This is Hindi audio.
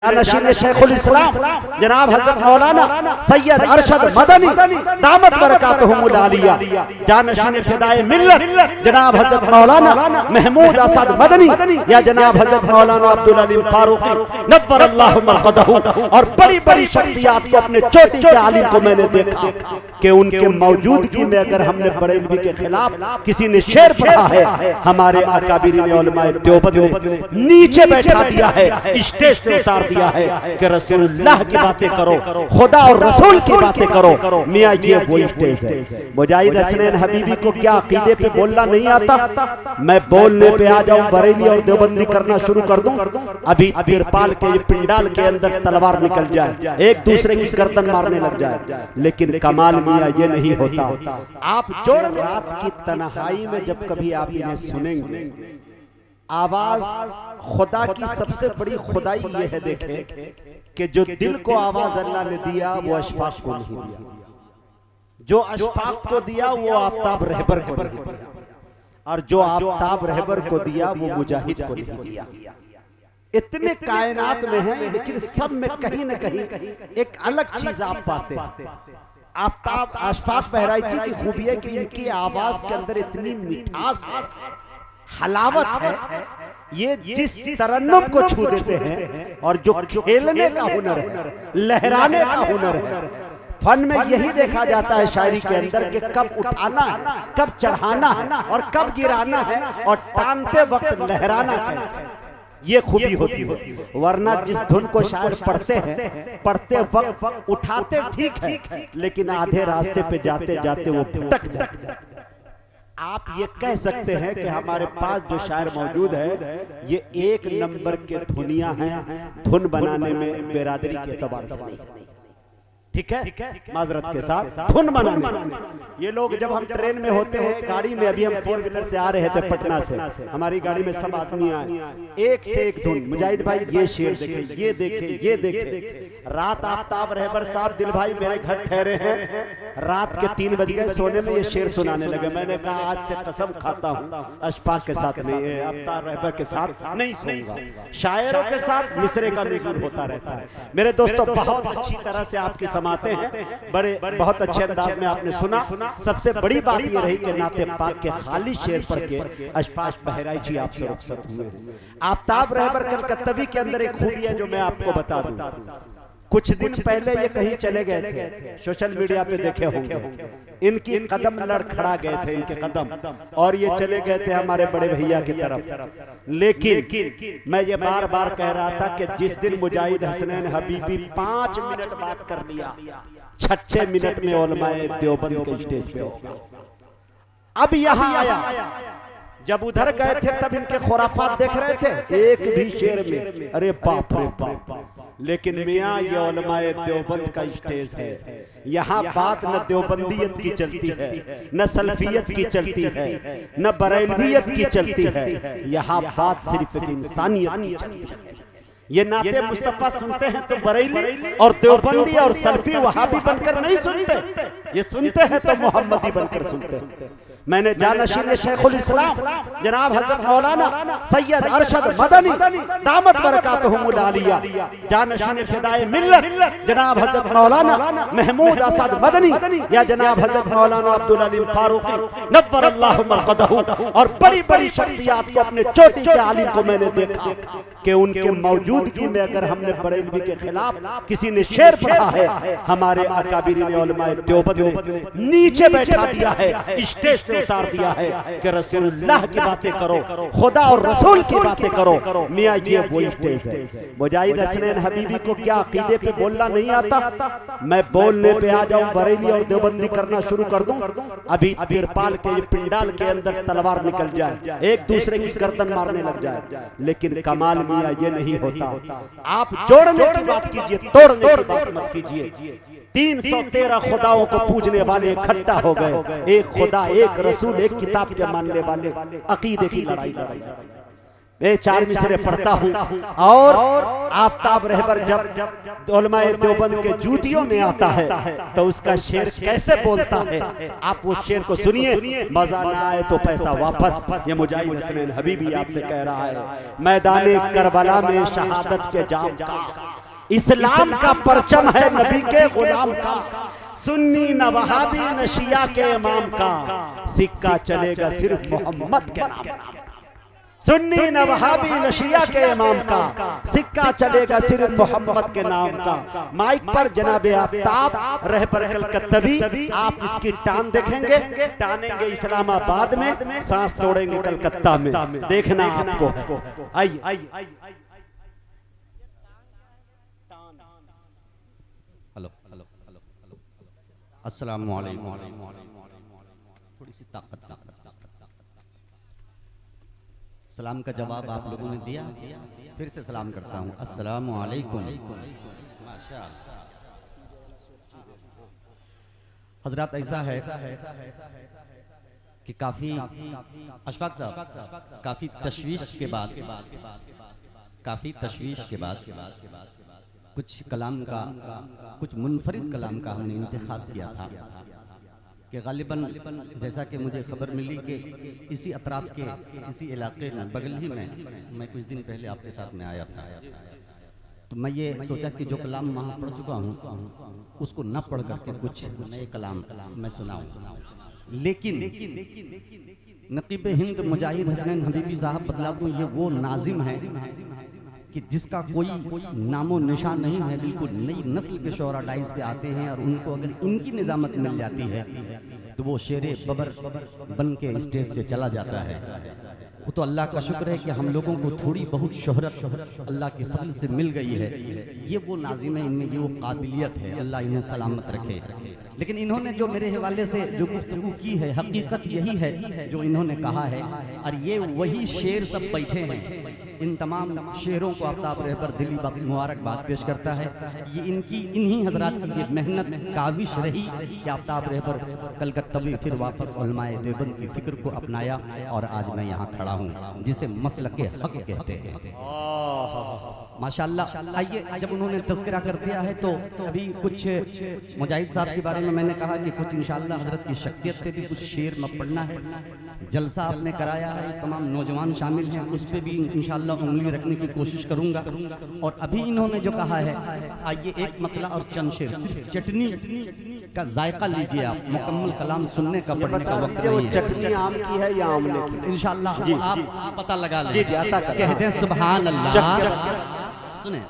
जानशीन शेखुल इस्लाम जनाब हजरत मौलाना सैयद अरशद मदनी दामत बरकातहुमुल आलिया, जानशीन फिदाए मिल्लत जनाब हजरत मौलाना महमूद असद मदनी या जनाब हजरत मौलाना अब्दुल अलीम फारूकी नव्वर अल्लाहु मरक़दहु। और बड़ी बड़ी शख्सियात को अपने चोटी के आलिम को मैंने देखा कि उनके मौजूदगी में अगर हमने बरेलवी के खिलाफ किसी ने शेर पढ़ा है, हमारे अकाबिरीन उलमाए देवबंद ने नीचे बैठा दिया है, स्टेज से उतार दिया है कि रसूलुल्लाह की बातें करो, खुदा और रसूल की बातें करो। मियां ये वो स्टेज है। मुजाहिद हसनैन हबीबी को क्या अकीदे पे बोलना नहीं आता? मैं बोलने पे आ जाऊं, बरेली और देवबंदी करना शुरू कर दूं, अभी तिरपाल के पिंडाल के अंदर तलवार निकल जाए, एक दूसरे की गर्दन मारने लग जाए। लेकिन कमाल मियां ये नहीं होता। आप जोड़ रात की तन्हाई में जब कभी आप इन्हें सुनेंगे, आवाज खुदा की सबसे बड़ी खुदाई ये है, देखें कि जो दिल को आवाज अल्लाह ने दिया वो अशफाक को नहीं दिया, जो अशफाक को दिया वो आफ्ताब रहबर को नहीं दिया, और जो आफ्ताब रहबर को दिया वो मुजाहिद को नहीं दिया। इतने कायनात में हैं, लेकिन सब में कहीं न कहीं एक अलग चीज आप पाते हैं। आफ्ताब अशफाक बहराइची की खूबी है कि इनकी आवाज के अंदर इतनी मिठास है, हलावत है, ये जिस तरन्नुम को छू देते हैं, और जो खेलने का हुनर है, लहराने का हुनर है। फन में यही देखा जाता है शायरी के अंदर कि कब उठाना है, कब चढ़ाना है और कब गिराना है, और टानते वक्त लहराना कैसे, ये खूबी होती है। वरना जिस धुन को शायर पढ़ते हैं, पढ़ते वक्त उठाते ठीक है, लेकिन आधे रास्ते पे जाते जाते वो भटक जाते हैं। आप ये कह सकते हैं कि हमारे पास जो शायर मौजूद है ये एक नंबर के धुनिया हैं, धुन बनाने में बेरादरी के एतबार से नहीं, ठीक है, माजरत के साथ धुन बनाने। ये लोग जब हम ट्रेन में होते हैं, गाड़ी में, अभी हम 4 व्हीलर से आ रहे थे पटना से, हमारी गाड़ी में सब आदमी आए, एक से एक धुन। मुजाहिद भाई ये शेर देखे, ये देखे, ये देखे। रात आफ्ताब रहबर साहब दिल भाई मेरे घर ठहरे हैं, रात के 3 बज गए, सोने में ये शेर सुनाने लगे। मैंने कहा आज से कसम खाता हूँ अशफाक के साथ नहीं, आफ्ताब रहबर के साथ नहीं सोऊंगा, शायरों के साथ मिसरे का नुज़ूल होता रहता है। मेरे दोस्तों बहुत अच्छी तरह से आपकी समाते हैं, बड़े बहुत अच्छे अंदाज में आपने सुना। सबसे बड़ी बात यह रही कि नाते पाक के खाली शेर पढ़ के अशफाक बहराइची आपसे रुखसत हुए हैं। आफ्ताब रहबर कलकत्तवी के अंदर एक खूबी है जो मैं आपको बता दूं। कुछ दिन पहले ये कहीं चले गए थे, सोशल मीडिया पे देखे होंगे, इनकी कदम लड़खड़ा गए थे, इनके कदम, और ये चले गए थे हमारे बड़े भैया की तरफ। लेकिन मैं ये बार बार कह रहा था कि जिस दिन मुजाहिद हसनैन हबीबी 5 मिनट बात कर लिया, 6ठे मिनट में उलमाए देवबंद के स्टेज पे होगा। अब यहाँ आया, जब उधर गए थे तब इनके खुराफात देख रहे थे, एक भी शेर में, अरे बाप रे बाप। लेकिन मियां ये उलमाए देवबंद का स्टेज है, यहाँ बात न देवबंदियत की चलती है, न सल्फियत की चलती है, न बरेलवियत की चलती है, यहाँ बात सिर्फ एक इंसानियत की चलती है। ये नाते मुस्तफा सुनते हैं तो बरेली और देवबंदी और सल्फी वहाबी बनकर नहीं सुनते, ये सुनते हैं तो मोहम्मदी बनकर सुनते हैं। मैंने जानशीन शेखुल इस्लाम जनाब हजरत मौलाना सैयद अरशद मदनी दामत बरकातहुमुल आलिया, जानशीन फिदाए मिल्लत जनाब हजरत मौलाना महमूद असद मदनी या जनाब हजरत मौलाना अब्दुल अलीम फारूकी नव्वर अल्लाहु मरक़दहु। और बड़ी बड़ी शख्सियात को अपने चोटी के आलिम को मैंने देखा कि उनके मौजूदगी में अगर हमने बरेलवी के खिलाफ किसी ने शेर पढ़ा है, हमारे अकाबिरीन उलमाए देवबंद ने नीचे बैठा दिया है, स्टेज से उतार दिया है कि रसूलुल्लाह की बातें करो, खुदा और रसूल की बातें करो। मियां ये वो स्टेज है। मुजाहिद हसनैन हबीबी को क्या अकीदे पे बोलना नहीं आता? मैं बोलने पे आ जाऊं, बरेली और देवबंदी करना शुरू कर दूं, अभी तिरपाल के पिंडाल के अंदर तलवार निकल जाए, एक दूसरे की गर्दन मारने लग जाए। लेकिन कमाल मियां ये नहीं होता। आप जोड़ने की बात कीजिए, तोड़ने की बात मत कीजिए। 313 खुदाओं को पूजने वाले इकट्ठा हो गए, एक खुदा, एक रसूल, एक किताब के मानने वाले, अकीदे की लड़ाई लड़ रहे हैं। मैं 4 मिसरे पढ़ता हूँ और आफ्ताब रहबर जब उलमाए देवबंद के जूतियों में आता है तो उसका शेर कैसे बोलता है, आप वो शेर को सुनिए। मजा ना आए तो पैसा वापस, ये मुजाहिद हसनैन हबीबी आपसे कह रहा है। मैदाने करबला में शहादत के जाम का, इस्लाम का परचम है नबी के गुलाम का, सुन्नी न वहाबी न शिया के इमाम का, सिक्का चलेगा सिर्फ मोहम्मद के नाम का। सुन्नी न वहाबी न शिया के इमाम का, सिक्का चलेगा सिर्फ मोहम्मद के नाम का। माइक पर जनाबे आफ्ताब रहबर कलकत्तवी, आप इसकी टान देखेंगे, टानेंगे इस्लामाबाद में, सांस तोड़ेंगे कलकत्ता में, देखना आपको। आइए। अस्सलाम वालेकुम। थोड़ी सी ताकत। सलाम का जवाब आप लोगों ने दिया, फिर से सलाम करता हूँ। अस्सलाम वालेकुम। माशाअल्लाह। हजरत ऐसा है कि काफी अशफाक साहब काफी तशवीश के बाद कुछ कलाम का, कुछ मुनफरिद कलाम का हमने इंतखाब किया था कि गालिबन जैसा कि मुझे खबर मिली कि इसी अतराफ के किसी इलाके में, बगल ही में, मैं कुछ दिन पहले आपके साथ में आया था, तो मैं ये सोचा कि जो कलाम वहाँ पढ़ चुका हूँ उसको न पढ़ करके कुछ नए कलाम मैं सुनाऊँ। लेकिन नकीब हिंद मुजाहिद हसनैन हबीबी साहब बतला दूँ, ये वो नाजिम है कि जिसका कोई नामो निशान नहीं है, बिल्कुल नई नस्ल के शोरा डाइस पे आते हैं और उनको अगर इनकी निजामत मिल जाती है तो वो शेरे बबर बन के स्टेज से चला जाता है। वो तो अल्लाह का शुक्र है कि हम लोगों को थोड़ी बहुत शोहरत अल्लाह के फजल से मिल गई है। ये वो नाजिम है, इनमें ये वो काबिलियत है, अल्लाह इन्हें सलामत रखे। लेकिन इन्होंने जो मेरे हवाले से जो गुफ्तगू की है, हकीकत यही है जो इन्होंने कहा है, और ये वही शेर सब बैठे हैं। इन तमाम शेरों को आफ्ताब रहबर दिली मुबारकबाद पेश करता है। ये इन्हीं हजरात की ये मेहनत काविश रही कि आफ्ताब रहबर कलकत्तवी फिर वापस उलमाए देवबंद की फिक्र को अपनाया और आज मैं यहाँ खड़ा हूँ, जिसे मसलके हक कहते हैं। माशाअल्लाह। आइए, जब उन्होंने तज़किरा कर दिया है तो अभी कुछ मुजाहिद साहब के बारे में मैंने कहा कि कुछ इंशाअल्लाह हजरत की शख्सियत पे भी कुछ शेर में पढ़ना है। जलसा आपने कराया है, तमाम नौजवान शामिल हैं, उस पर भी इंशाअल्लाह उंगली रखने की कोशिश करूंगा। और अभी इन्होंने जो कहा है, आइए एक मतला और चंद शेर, सिर्फ चटनी का जायका लीजिए आप, मुकम्मल कलाम सुनने का पढ़ने का वक्त नहीं है। चटनी आम की है या आमले की? इंशाअल्लाह आप पता लगा लीजिए, कहते हैं सुभान अल्लाह। सुने